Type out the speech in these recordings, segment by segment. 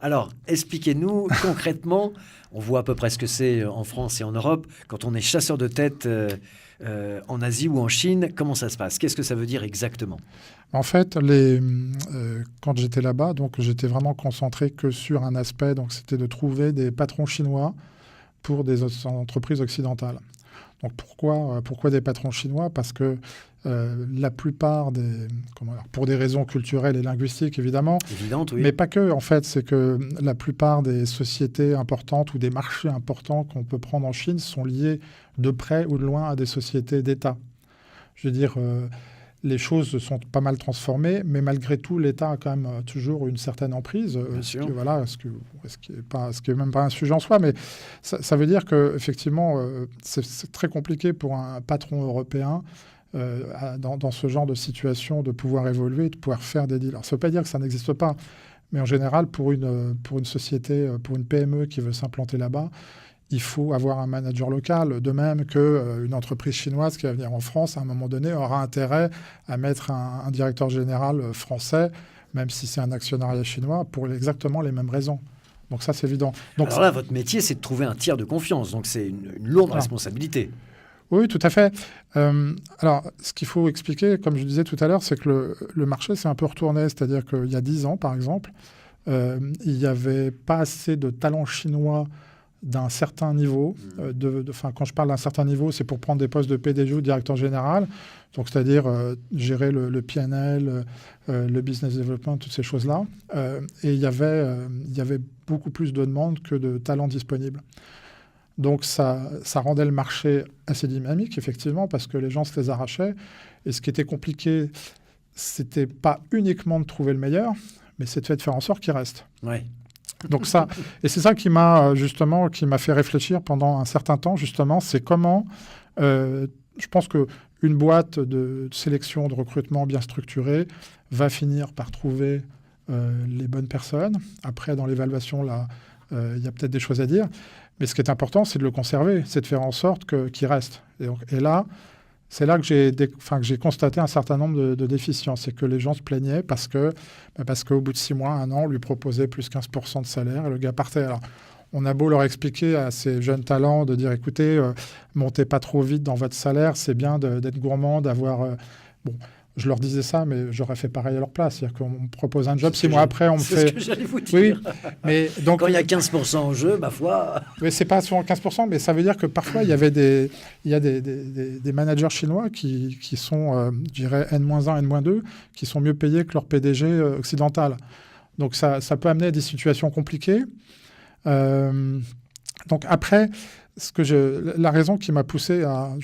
Alors, expliquez-nous concrètement, on voit à peu près ce que c'est en France et en Europe, quand on est chasseur de tête en Asie ou en Chine, comment ça se passe? Qu'est-ce que ça veut dire exactement? En fait, quand j'étais là-bas, donc j'étais vraiment concentré que sur un aspect, donc c'était de trouver des patrons chinois pour des entreprises occidentales. Donc pourquoi des patrons chinois? Parce que la plupart pour des raisons culturelles et linguistiques évidemment, Évidente, oui. mais pas que, en fait, c'est que la plupart des sociétés importantes ou des marchés importants qu'on peut prendre en Chine sont liés de près ou de loin à des sociétés d'État. Je veux dire, les choses se sont pas mal transformées, mais malgré tout, l'État a quand même toujours une certaine emprise. Bien sûr. Ce qui est même pas un sujet en soi, mais ça veut dire qu'effectivement, c'est très compliqué pour un patron européen dans ce genre de situation de pouvoir évoluer, de pouvoir faire des deals. Alors, ça ne veut pas dire que ça n'existe pas, mais en général, pour une société, pour une PME qui veut s'implanter là-bas, il faut avoir un manager local, de même qu'une entreprise chinoise qui va venir en France, à un moment donné, aura intérêt à mettre un directeur général français, même si c'est un actionnariat chinois, pour exactement les mêmes raisons. Donc ça, c'est évident. Donc, alors là, votre métier, c'est de trouver un tiers de confiance, donc c'est une lourde responsabilité. Oui, tout à fait. Alors, ce qu'il faut expliquer, comme je disais tout à l'heure, c'est que le marché s'est un peu retourné. C'est-à-dire qu'il y a 10 ans, par exemple, il n'y avait pas assez de talents chinois d'un certain niveau. Quand je parle d'un certain niveau, c'est pour prendre des postes de PDG ou de directeur général. Donc, c'est-à-dire gérer le PNL, le business development, toutes ces choses-là. Et il y avait beaucoup plus de demandes que de talents disponibles. Donc, ça rendait le marché assez dynamique, effectivement, parce que les gens se les arrachaient. Et ce qui était compliqué, c'était pas uniquement de trouver le meilleur, mais c'est de faire en sorte qu'il reste. Ouais. Donc ça, et c'est ça qui m'a fait réfléchir pendant un certain temps, justement, c'est comment, je pense qu'une boîte de sélection, de recrutement bien structurée va finir par trouver les bonnes personnes. Après, dans l'évaluation, là, il y a peut-être des choses à dire. Mais ce qui est important, c'est de le conserver, c'est de faire en sorte qu'il reste. Et là, c'est là que j'ai constaté un certain nombre de déficiences. C'est que les gens se plaignaient parce qu'au bout de 6 mois, 1 an, on lui proposait plus 15% de salaire et le gars partait. Alors, on a beau leur expliquer à ces jeunes talents de dire, écoutez, montez pas trop vite dans votre salaire, c'est bien d'être gourmand, d'avoir... Bon, je leur disais ça, mais j'aurais fait pareil à leur place. C'est-à-dire qu'on me propose un job, 6 mois après, on me fait... C'est ce que j'allais vous dire. Oui, mais donc... Quand il y a 15% en jeu, ma foi... Oui, c'est pas souvent 15%, mais ça veut dire que parfois, il y a des managers chinois qui sont, je dirais, N-1, N-2, qui sont mieux payés que leur PDG occidental. Donc, ça peut amener à des situations compliquées. Donc, après... la raison qui m'a poussé à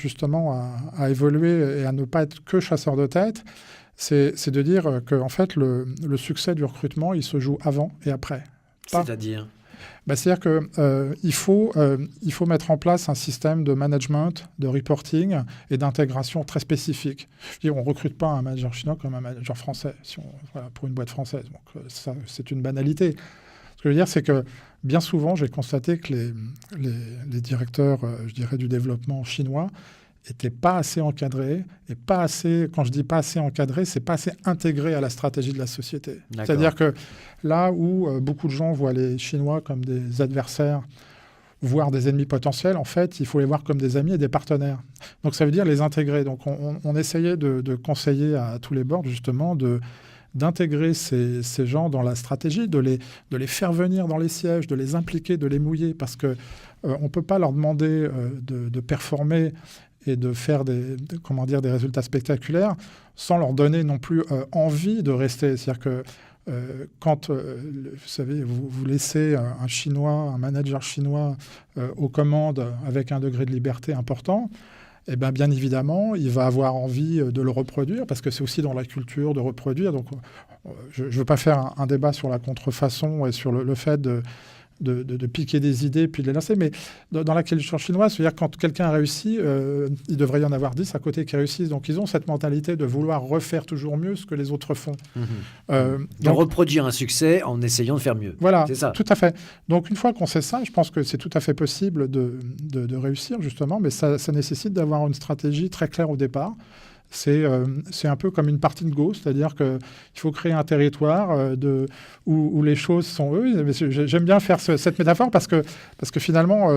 évoluer et à ne pas être que chasseur de tête, c'est de dire que en fait, le succès du recrutement, il se joue avant et après. C'est-à-dire c'est-à-dire qu'il faut mettre en place un système de management, de reporting et d'intégration très spécifique. On ne recrute pas un manager chinois comme un manager français pour une boîte française. Donc, ça, c'est une banalité. Ce que je veux dire, c'est que bien souvent, j'ai constaté que les directeurs, je dirais, du développement chinois n'étaient pas assez encadrés. Et pas assez, quand je dis pas assez encadrés, c'est pas assez intégrés à la stratégie de la société. D'accord. C'est-à-dire que là où beaucoup de gens voient les Chinois comme des adversaires, voire des ennemis potentiels, en fait, il faut les voir comme des amis et des partenaires. Donc ça veut dire les intégrer. Donc on essayait de conseiller à tous les boards, justement, d'intégrer ces gens dans la stratégie, de les faire venir dans les sièges, de les impliquer, de les mouiller, parce qu'on ne peut pas leur demander de performer et de faire des résultats spectaculaires sans leur donner non plus envie de rester. C'est-à-dire que quand, vous savez, vous laissez un Chinois, un manager chinois aux commandes avec un degré de liberté important, eh bien évidemment, il va avoir envie de le reproduire, parce que c'est aussi dans la culture de reproduire. Donc, je ne veux pas faire un débat sur la contrefaçon et sur le fait de piquer des idées puis de les lancer, mais dans la culture chinoise, c'est-à-dire quand quelqu'un a réussi, il devrait y en avoir 10 à côté qui réussissent. Donc, ils ont cette mentalité de vouloir refaire toujours mieux ce que les autres font. Donc, reproduire un succès en essayant de faire mieux. Voilà, c'est ça. Tout à fait. Donc, une fois qu'on sait ça, je pense que c'est tout à fait possible de réussir, justement, mais ça nécessite d'avoir une stratégie très claire au départ. C'est un peu comme une partie de Go, c'est-à-dire qu'il faut créer un territoire où les choses sont eux. J'aime bien faire cette métaphore parce que finalement...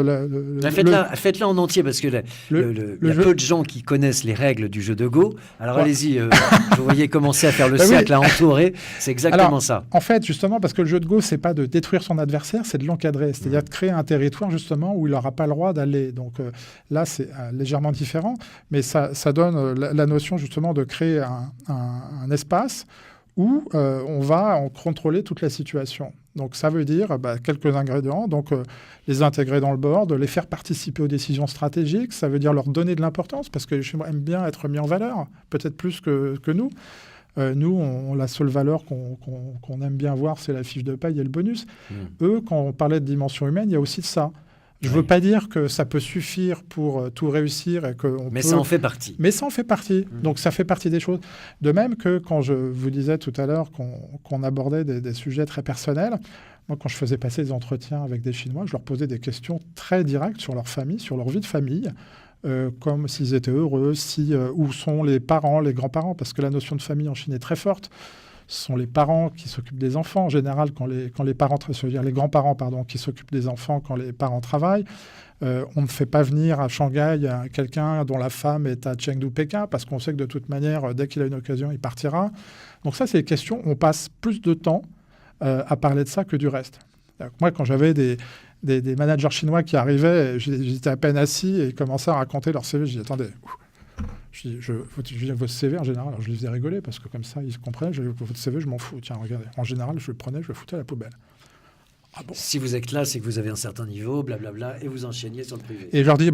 Faites-la en entier, parce que il y a peu de gens qui connaissent les règles du jeu de Go. Alors allez-y, vous voyez commencer à faire le cercle, à entourer. C'est exactement ça. En fait, justement, parce que le jeu de Go, c'est pas de détruire son adversaire, c'est de l'encadrer. C'est-à-dire de créer un territoire, justement, où il n'aura pas le droit d'aller. Donc là, c'est légèrement différent, mais ça donne la notion justement de créer un espace où on va contrôler toute la situation. Donc ça veut dire quelques ingrédients, donc les intégrer dans le board, les faire participer aux décisions stratégiques, ça veut dire leur donner de l'importance, parce que je aime bien être mis en valeur, peut-être plus que nous. Nous, la seule valeur qu'on aime bien voir, c'est la fiche de paye et le bonus. Eux, quand on parlait de dimension humaine, il y a aussi de ça. Je ne veux pas dire que ça peut suffire pour tout réussir. Ça en fait partie. Mais ça en fait partie. Donc, ça fait partie des choses. De même que quand je vous disais tout à l'heure qu'on abordait des sujets très personnels, moi, quand je faisais passer des entretiens avec des Chinois, je leur posais des questions très directes sur leur famille, sur leur vie de famille, comme s'ils étaient heureux, où sont les parents, les grands-parents, parce que la notion de famille en Chine est très forte. Ce sont les parents qui s'occupent des enfants. En général, quand les parents, c'est-à-dire les grands-parents, qui s'occupent des enfants quand les parents travaillent. On ne fait pas venir à Shanghai quelqu'un dont la femme est à Chengdu, Pékin, parce qu'on sait que de toute manière, dès qu'il a une occasion, il partira. Donc ça, c'est des questions. On passe plus de temps à parler de ça que du reste. Moi, quand j'avais des managers chinois qui arrivaient, j'étais à peine assis et ils commençaient à raconter leur CV. Je dis, attendez... votre CV en général, alors je les faisais rigoler parce que comme ça ils comprenaient. Votre CV, je m'en fous. Tiens, regardez. En général, je le prenais, je le foutais à la poubelle. Ah bon. Si vous êtes là, c'est que vous avez un certain niveau, blablabla, et vous enchaîniez sur le privé. Et je leur dis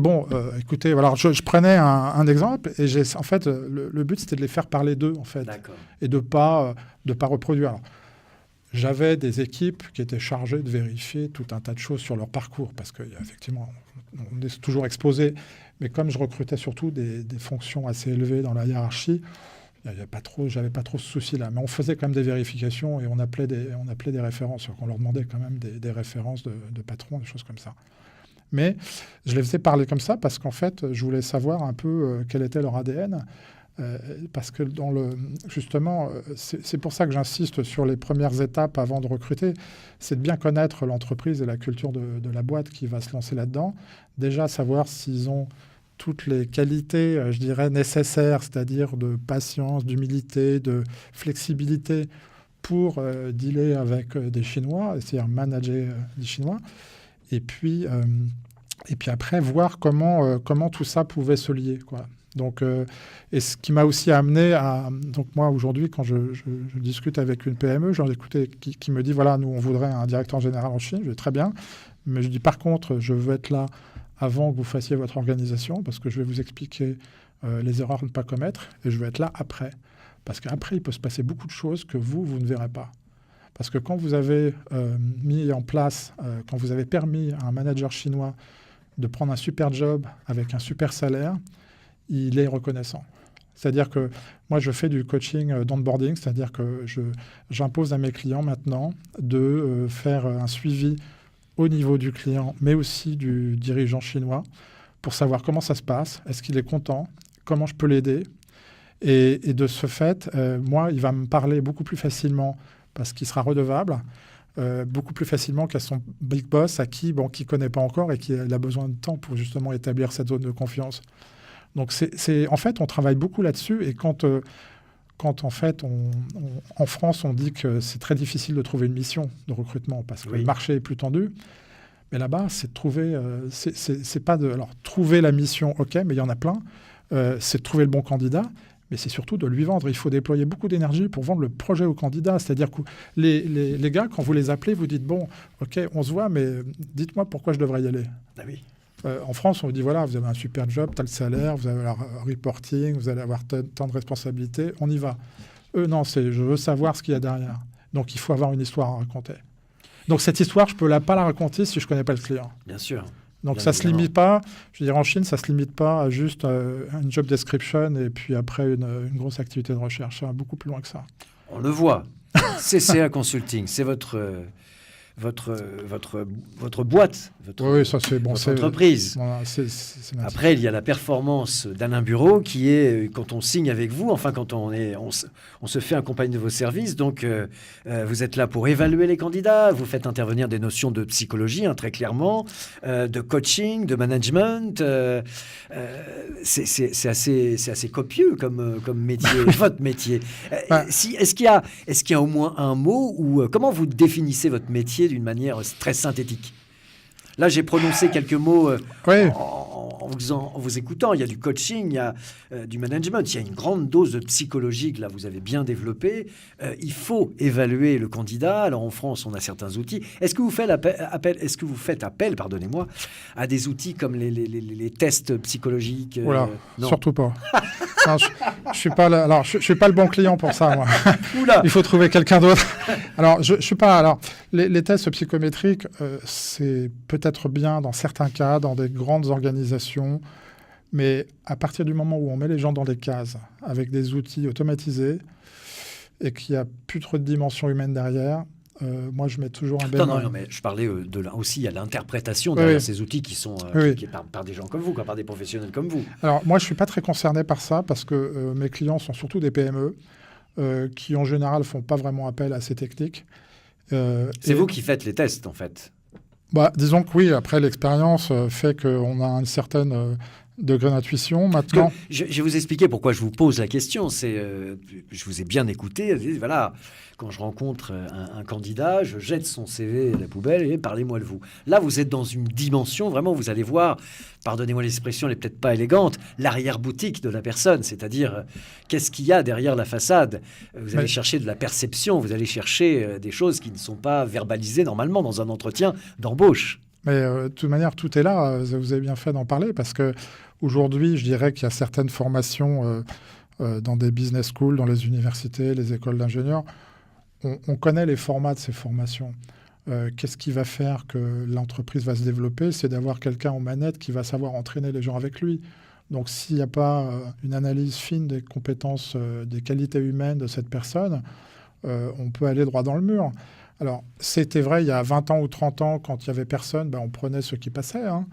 écoutez, voilà, je prenais un exemple et en fait, le but c'était de les faire parler d'eux en fait, et de pas reproduire. Alors, j'avais des équipes qui étaient chargées de vérifier tout un tas de choses sur leur parcours parce qu'effectivement, on est toujours exposé. Mais comme je recrutais surtout des fonctions assez élevées dans la hiérarchie, j'avais pas trop ce souci-là. Mais on faisait quand même des vérifications et on appelait des références. On leur demandait quand même des références de patrons, des choses comme ça. Mais je les faisais parler comme ça parce qu'en fait, je voulais savoir un peu quel était leur ADN. Parce que justement, c'est pour ça que j'insiste sur les premières étapes avant de recruter, c'est de bien connaître l'entreprise et la culture de la boîte qui va se lancer là-dedans. Déjà, savoir s'ils ont toutes les qualités, je dirais, nécessaires, c'est-à-dire de patience, d'humilité, de flexibilité pour dealer avec des Chinois, c'est-à-dire manager des Chinois. Et puis après, voir comment tout ça pouvait se lier, quoi. Donc, et ce qui m'a aussi amené à... Donc moi, aujourd'hui, quand je discute avec une PME, j'en ai écouté qui me dit, voilà, nous, on voudrait un directeur général en Chine. Je dis, très bien. Mais je dis, par contre, je veux être là avant que vous fassiez votre organisation parce que je vais vous expliquer les erreurs à ne pas commettre et je veux être là après. Parce qu'après, il peut se passer beaucoup de choses que vous ne verrez pas. Parce que quand vous avez mis en place, quand vous avez permis à un manager chinois de prendre un super job avec un super salaire, il est reconnaissant. C'est-à-dire que moi, je fais du coaching d'onboarding, c'est-à-dire que j'impose à mes clients maintenant de faire un suivi au niveau du client, mais aussi du dirigeant chinois, pour savoir comment ça se passe, est-ce qu'il est content, comment je peux l'aider. Et de ce fait, moi, il va me parler beaucoup plus facilement parce qu'il sera redevable, beaucoup plus facilement qu'à son big boss, qui ne connaît pas encore et qui a besoin de temps pour justement établir cette zone de confiance. Donc, en fait, on travaille beaucoup là-dessus. Et quand en fait, en France, on dit que c'est très difficile de trouver une mission de recrutement parce que le marché est plus tendu. Mais là-bas, c'est de trouver... c'est pas de... Alors, trouver la mission, OK, mais il y en a plein. C'est de trouver le bon candidat. Mais c'est surtout de lui vendre. Il faut déployer beaucoup d'énergie pour vendre le projet au candidat. C'est-à-dire que les gars, quand vous les appelez, vous dites, bon, OK, on se voit, mais dites-moi pourquoi je devrais y aller. Ah oui. En France, on vous dit, voilà, vous avez un super job, tu as le salaire, vous avez le reporting, vous allez avoir tant de responsabilités, on y va. Eux, non, je veux savoir ce qu'il y a derrière. Donc, il faut avoir une histoire à raconter. Donc, cette histoire, je ne peux pas la raconter si je ne connais pas le client. Bien sûr. Donc, bien ça ne se limite pas, je veux dire, en Chine, ça ne se limite pas à juste une job description et puis après une grosse activité de recherche. Ça va beaucoup plus loin que ça. On le voit. CCA Consulting, c'est votre votre boîte, Oui, ça c'est bon. votre entreprise. Voilà, Après, il y a la performance d'Alain Bureau qui est quand on signe avec vous, enfin quand on se fait accompagner de vos services. Donc, vous êtes là pour évaluer les candidats, vous faites intervenir des notions de psychologie, hein, très clairement, de coaching, de management. C'est assez copieux comme métier, votre métier. Est-ce qu'il y a au moins un mot ou comment vous définissez votre métier d'une manière très synthétique? Là, j'ai prononcé quelques mots en vous écoutant. Il y a du coaching, il y a du management, il y a une grande dose de psychologie que là, vous avez bien développée. Il faut évaluer le candidat. Alors, en France, on a certains outils. Est-ce que vous faites appel, pardonnez-moi, à des outils comme les tests psychologiques? Voilà, surtout pas. Non, je suis pas là, alors je suis pas le bon client pour ça, moi. Oula. Il faut trouver quelqu'un d'autre. Alors, je suis pas. Alors, les tests psychométriques, c'est peut-être bien dans certains cas, dans des grandes organisations, mais à partir du moment où on met les gens dans des cases avec des outils automatisés et qu'il n'y a plus trop de dimension humaine derrière. Moi, je mets toujours un bémol. Non, mais je parlais aussi à l'interprétation derrière ces outils qui sont par des gens comme vous, par des professionnels comme vous. Alors, moi, je ne suis pas très concerné par ça parce que mes clients sont surtout des PME qui, en général, ne font pas vraiment appel à ces techniques. C'est vous qui faites les tests, en fait. Disons que oui, après, l'expérience fait qu'on a un certain degré d'intuition. Maintenant, je vais vous expliquer pourquoi je vous pose la question. Je vous ai bien écouté. Voilà, quand je rencontre un candidat, je jette son CV à la poubelle et parlez-moi de vous. Là, vous êtes dans une dimension, vraiment, vous allez voir, pardonnez-moi l'expression, elle n'est peut-être pas élégante, l'arrière-boutique de la personne, c'est-à-dire qu'est-ce qu'il y a derrière la façade. Vous allez chercher de la perception, vous allez chercher des choses qui ne sont pas verbalisées normalement dans un entretien d'embauche. Mais de toute manière, tout est là. Vous avez bien fait d'en parler parce que aujourd'hui, je dirais qu'il y a certaines formations dans des business schools, dans les universités, les écoles d'ingénieurs. On connaît les formats de ces formations. Qu'est-ce qui va faire que l'entreprise va se développer? C'est d'avoir quelqu'un aux manettes qui va savoir entraîner les gens avec lui. Donc, s'il n'y a pas une analyse fine des compétences, des qualités humaines de cette personne, on peut aller droit dans le mur. Alors, c'était vrai il y a 20 ans ou 30 ans, quand il n'y avait personne, on prenait ce qui passait. Hein.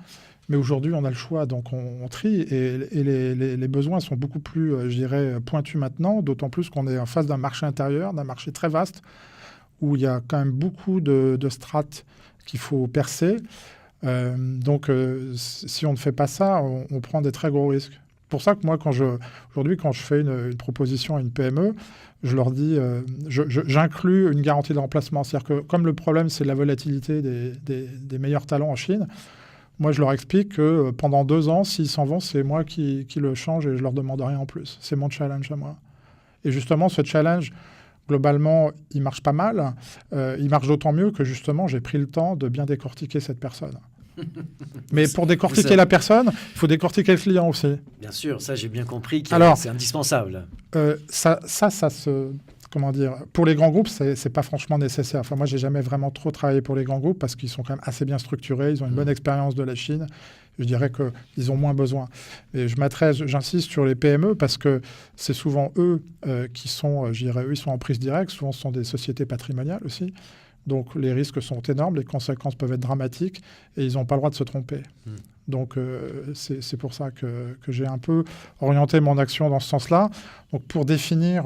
Mais aujourd'hui, on a le choix, donc on trie. Et les besoins sont beaucoup plus, je dirais, pointus maintenant, d'autant plus qu'on est en face d'un marché intérieur, d'un marché très vaste, où il y a quand même beaucoup de strates qu'il faut percer. Donc, si on ne fait pas ça, on prend des très gros risques. C'est pour ça que moi, aujourd'hui, quand je fais une proposition à une PME, je leur dis, j'inclus une garantie de remplacement. C'est-à-dire que comme le problème, c'est la volatilité des meilleurs talents en Chine, moi, je leur explique que pendant 2 ans, s'ils s'en vont, c'est moi qui le change et je leur demande rien en plus. C'est mon challenge à moi. Et justement, ce challenge, globalement, il marche pas mal. Il marche d'autant mieux que justement, j'ai pris le temps de bien décortiquer cette personne. Mais pour décortiquer la personne, il faut décortiquer le client aussi. Bien sûr, ça j'ai bien compris que c'est indispensable. Ça se... Comment dire? Pour les grands groupes, c'est pas franchement nécessaire. Enfin, moi, j'ai jamais vraiment trop travaillé pour les grands groupes parce qu'ils sont quand même assez bien structurés, ils ont une bonne expérience de la Chine. Je dirais qu'ils ont moins besoin. Et j'insiste sur les PME parce que c'est souvent eux qui sont, je dirais, eux, ils sont en prise directe. Souvent, ce sont des sociétés patrimoniales aussi. Donc, les risques sont énormes, les conséquences peuvent être dramatiques et ils n'ont pas le droit de se tromper. Donc, c'est pour ça que j'ai un peu orienté mon action dans ce sens-là. Donc, pour définir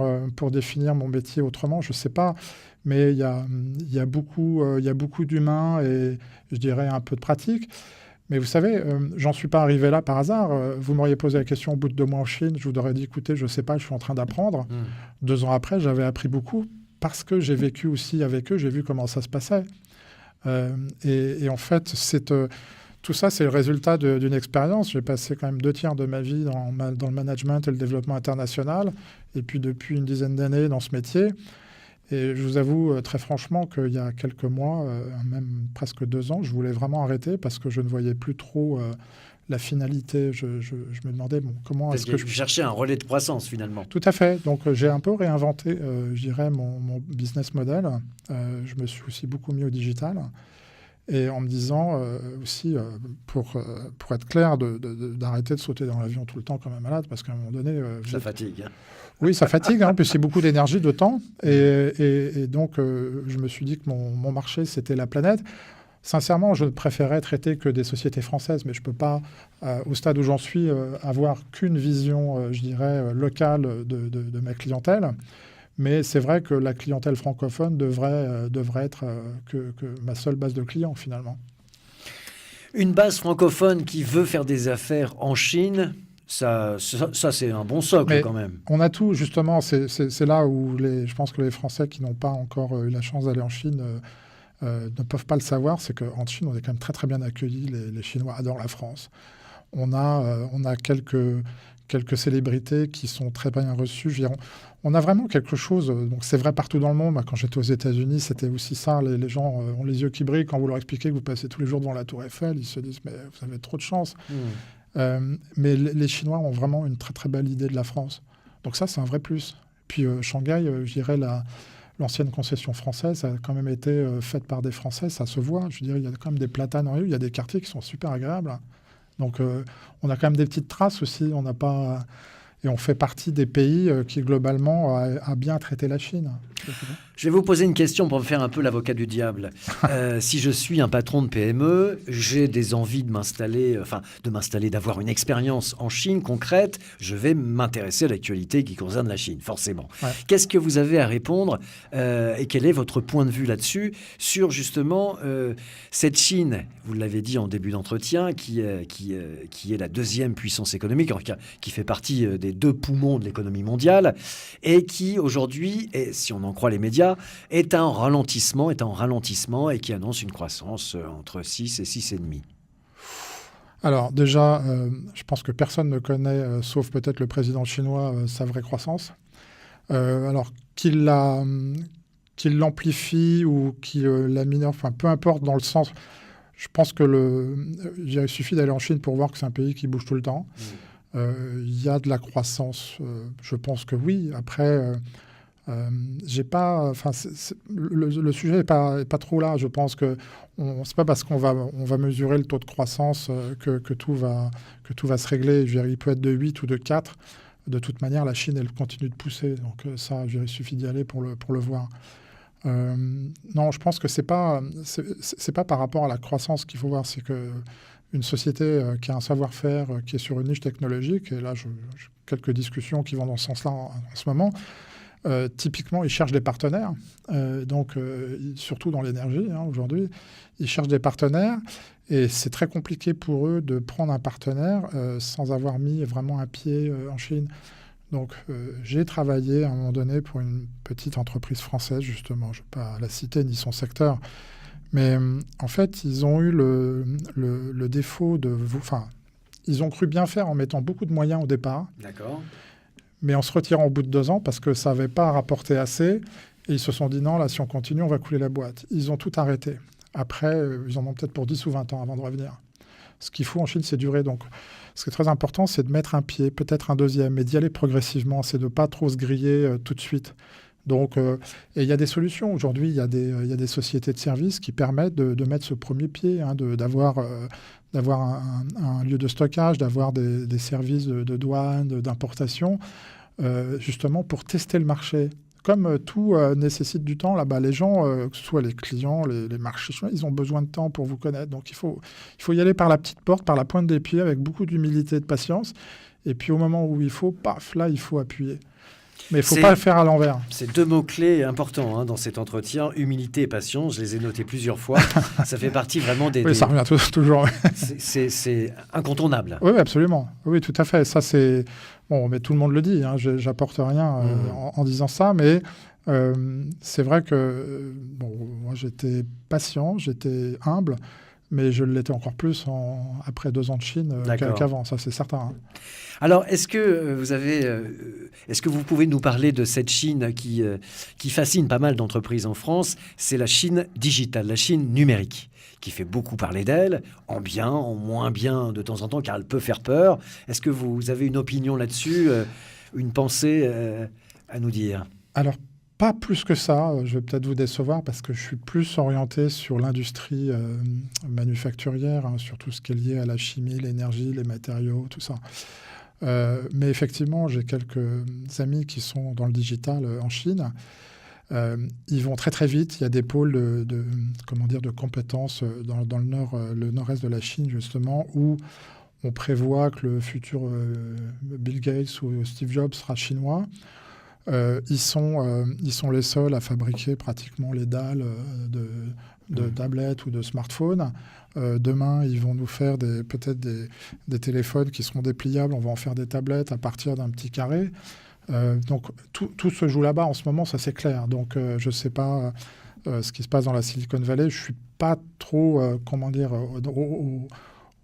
mon métier autrement, je ne sais pas, mais il y a beaucoup d'humains et je dirais un peu de pratique. Mais vous savez, j'en suis pas arrivé là par hasard. Vous m'auriez posé la question au bout de 2 mois en Chine, je vous aurais dit, écoutez, je ne sais pas, je suis en train d'apprendre. 2 ans après, j'avais appris beaucoup. Parce que j'ai vécu aussi avec eux, j'ai vu comment ça se passait. Et en fait, tout ça, c'est le résultat d'une expérience. J'ai passé quand même 2 tiers de ma vie dans le management et le développement international, et puis depuis une dizaine d'années dans ce métier. Et je vous avoue très franchement qu'il y a quelques mois, même presque 2 ans, je voulais vraiment arrêter parce que je ne voyais plus trop la finalité. Je me demandais comment est-ce que je cherchais un relais de croissance finalement. Tout à fait. Donc j'ai un peu réinventé, je dirais, mon business model. Je me suis aussi beaucoup mis au digital. et en me disant aussi, pour être clair, d'arrêter de sauter dans l'avion tout le temps quand même malade, parce qu'à un moment donné... ça fatigue. Oui, ça fatigue, puis c'est beaucoup d'énergie, de temps. Et donc, je me suis dit que mon marché, c'était la planète. Sincèrement, je ne préférais traiter que des sociétés françaises, mais je ne peux pas, au stade où j'en suis, avoir qu'une vision, je dirais, locale de ma clientèle. Mais c'est vrai que la clientèle francophone devrait être que ma seule base de clients, finalement. Une base francophone qui veut faire des affaires en Chine, ça c'est un bon socle. Mais quand même. On a tout, justement. C'est là où je pense que les Français qui n'ont pas encore eu la chance d'aller en Chine... ne peuvent pas le savoir, c'est qu'en Chine, on est quand même très très bien accueillis. Les Chinois adorent la France. On a quelques célébrités qui sont très bien reçues. Je veux dire, on a vraiment quelque chose, donc c'est vrai partout dans le monde. Quand j'étais aux États-Unis, c'était aussi ça. Les gens ont les yeux qui brillent quand vous leur expliquez que vous passez tous les jours devant la Tour Eiffel. Ils se disent, mais vous avez trop de chance. Mais les Chinois ont vraiment une très très belle idée de la France. Donc ça, c'est un vrai plus. Puis Shanghai, je dirais, l'ancienne concession française a quand même été faite par des Français, ça se voit. Je veux dire, il y a quand même des platanes en rue, il y a des quartiers qui sont super agréables. Donc, on a quand même des petites traces aussi. On n'a pas... Et on fait partie des pays qui, globalement, a bien traité la Chine. Je vais vous poser une question pour me faire un peu l'avocat du diable. Si je suis un patron de PME, j'ai des envies de m'installer, d'avoir une expérience en Chine concrète, je vais m'intéresser à l'actualité qui concerne la Chine, forcément. Ouais. Qu'est-ce que vous avez à répondre et quel est votre point de vue là-dessus sur justement cette Chine, vous l'avez dit en début d'entretien, qui est la deuxième puissance économique, qui fait partie des deux poumons de l'économie mondiale et qui aujourd'hui, si on en croit les médias, est en ralentissement et qui annonce une croissance entre 6 et 6,5. Alors déjà, je pense que personne ne connaît, sauf peut-être le président chinois, sa vraie croissance. Alors qu'il l'amplifie ou qu'il la minore, enfin peu importe dans le sens, je pense que il suffit d'aller en Chine pour voir que c'est un pays qui bouge tout le temps. Il y a de la croissance, je pense que oui. Après, j'ai pas, le sujet n'est pas trop là. Je pense que c'est pas parce qu'on va mesurer le taux de croissance que tout va se régler. Je veux dire, il peut être de 8 ou de 4. De toute manière, la Chine, elle continue de pousser. Donc ça, il suffit d'y aller pour le voir. Non, je pense que c'est pas par rapport à la croissance qu'il faut voir. C'est que une société qui a un savoir-faire, qui est sur une niche technologique, et là, j'ai quelques discussions qui vont dans ce sens-là en ce moment. Typiquement, ils cherchent des partenaires, surtout dans l'énergie aujourd'hui. Ils cherchent des partenaires et c'est très compliqué pour eux de prendre un partenaire sans avoir mis vraiment un pied en Chine. Donc, j'ai travaillé à un moment donné pour une petite entreprise française, justement. Je ne vais pas la citer ni son secteur. Mais en fait, ils ont eu le défaut de... Enfin, ils ont cru bien faire en mettant beaucoup de moyens au départ. D'accord. Mais en se retirant au bout de 2 ans parce que ça n'avait pas rapporté assez. Et ils se sont dit, non, là, si on continue, on va couler la boîte. Ils ont tout arrêté. Après, ils en ont peut-être pour 10 ou 20 ans avant de revenir. Ce qu'il faut en Chine, c'est durer. Donc, ce qui est très important, c'est de mettre un pied, peut-être un deuxième, et d'y aller progressivement. C'est de ne pas trop se griller tout de suite. Donc, et il y a des solutions. Aujourd'hui, il y a des sociétés de services qui permettent de mettre ce premier pied, d'avoir un lieu de stockage, d'avoir des services de douane, d'importation, justement pour tester le marché. Comme tout nécessite du temps, là-bas, les gens, que ce soit les clients, les marchés, ils ont besoin de temps pour vous connaître. Donc, il faut y aller par la petite porte, par la pointe des pieds, avec beaucoup d'humilité et de patience. Et puis, au moment où il faut, paf, là, il faut appuyer. Mais il ne faut pas le faire à l'envers. C'est 2 mots-clés importants dans cet entretien, humilité et patience. Je les ai notés plusieurs fois. Ça fait partie vraiment des... Oui, ça revient toujours. C'est incontournable. Oui, absolument. Oui, tout à fait. Ça, c'est... Bon, mais tout le monde le dit. J'apporte rien en disant ça. Mais c'est vrai que moi, j'étais patient, j'étais humble. Mais je l'étais encore plus après 2 ans de Chine qu'avant, ça c'est certain. Alors, est-ce que vous pouvez nous parler de cette Chine qui fascine pas mal d'entreprises en France? C'est la Chine digitale, la Chine numérique, qui fait beaucoup parler d'elle, en bien, en moins bien de temps en temps, car elle peut faire peur. Est-ce que vous avez une opinion là-dessus, une pensée à nous dire? Alors, Pas plus que ça. Je vais peut-être vous décevoir parce que je suis plus orienté sur l'industrie manufacturière, hein, sur tout ce qui est lié à la chimie, l'énergie, les matériaux, tout ça. Mais effectivement, j'ai quelques amis qui sont dans le digital en Chine. Ils vont très très vite. Il y a des pôles de compétences dans le nord-est de la Chine, justement, où on prévoit que le futur Bill Gates ou Steve Jobs sera chinois. Ils sont les seuls à fabriquer pratiquement les dalles de tablettes ou de smartphones. Demain, ils vont nous faire peut-être des téléphones qui seront dépliables. On va en faire des tablettes à partir d'un petit carré. Donc, tout se joue là-bas en ce moment, ça c'est clair. Donc, je ne sais pas ce qui se passe dans la Silicon Valley. Je ne suis pas trop,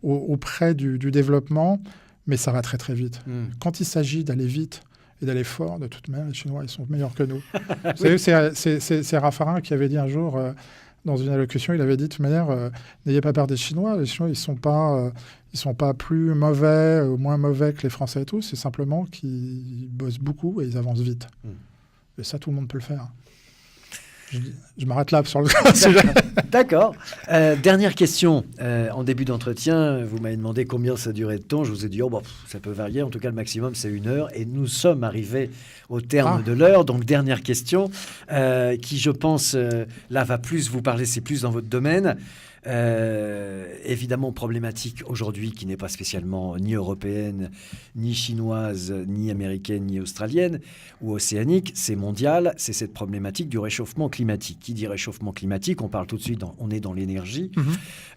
auprès du développement, mais ça va très très vite. Quand il s'agit d'aller vite et d'aller fort, de toute manière, les Chinois, ils sont meilleurs que nous. Vous savez, c'est Raffarin qui avait dit un jour, dans une allocution, il avait dit de toute manière, n'ayez pas peur des Chinois. Les Chinois, ils sont pas plus mauvais ou moins mauvais que les Français et tout. C'est simplement qu'ils bossent beaucoup et ils avancent vite. Et ça, tout le monde peut le faire. Je m'arrête là sur le sujet. D'accord. Dernière question. En début d'entretien, vous m'avez demandé combien ça durait de temps. Je vous ai dit, ça peut varier. En tout cas, le maximum, c'est 1 heure. Et nous sommes arrivés au terme de l'heure. Donc, dernière question qui, je pense, là, va plus vous parler. C'est plus dans votre domaine. Évidemment problématique aujourd'hui qui n'est pas spécialement ni européenne, ni chinoise, ni américaine, ni australienne ou océanique, c'est mondial, c'est cette problématique du réchauffement climatique. Qui dit réchauffement climatique, on parle tout de suite, on est dans l'énergie.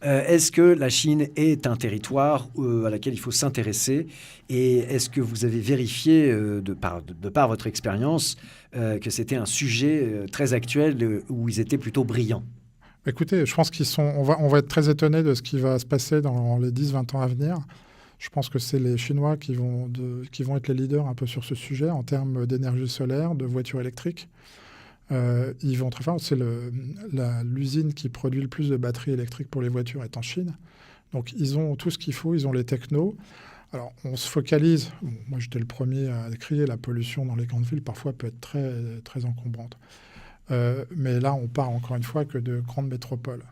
Est-ce que la Chine est un territoire à laquelle il faut s'intéresser et est-ce que vous avez vérifié, de par votre expérience, que c'était un sujet très actuel où ils étaient plutôt brillants? Écoutez, je pense on va être très étonnés de ce qui va se passer dans les 10-20 ans à venir. Je pense que c'est les Chinois qui vont être les leaders un peu sur ce sujet en termes d'énergie solaire, de voitures électriques. Ils vont très fort. C'est l'usine qui produit le plus de batteries électriques pour les voitures est en Chine. Donc, ils ont tout ce qu'il faut, ils ont les technos. Alors, on se focalise. Moi, j'étais le premier à crier la pollution dans les grandes villes, parfois peut être très, très encombrante. Mais là, on part encore une fois que de grandes métropoles.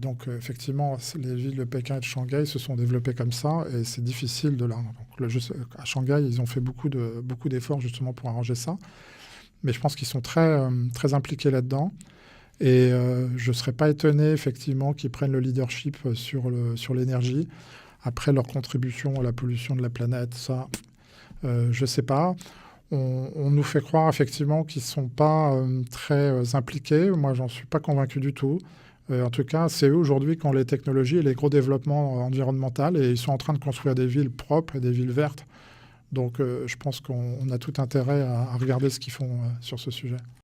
Donc, effectivement, les villes de Pékin et de Shanghai se sont développées comme ça et c'est difficile de là. Donc, à Shanghai, ils ont fait beaucoup d'efforts justement pour arranger ça. Mais je pense qu'ils sont très, très impliqués là-dedans. Et je ne serais pas étonné, effectivement, qu'ils prennent le leadership sur l'énergie. Après leur contribution à la pollution de la planète, ça, je ne sais pas. On nous fait croire effectivement qu'ils ne sont pas très impliqués. Moi, j'en suis pas convaincu du tout. En tout cas, c'est eux aujourd'hui qui ont les technologies et les gros développements environnementaux et ils sont en train de construire des villes propres et des villes vertes. Donc, je pense qu'on a tout intérêt à regarder ce qu'ils font sur ce sujet.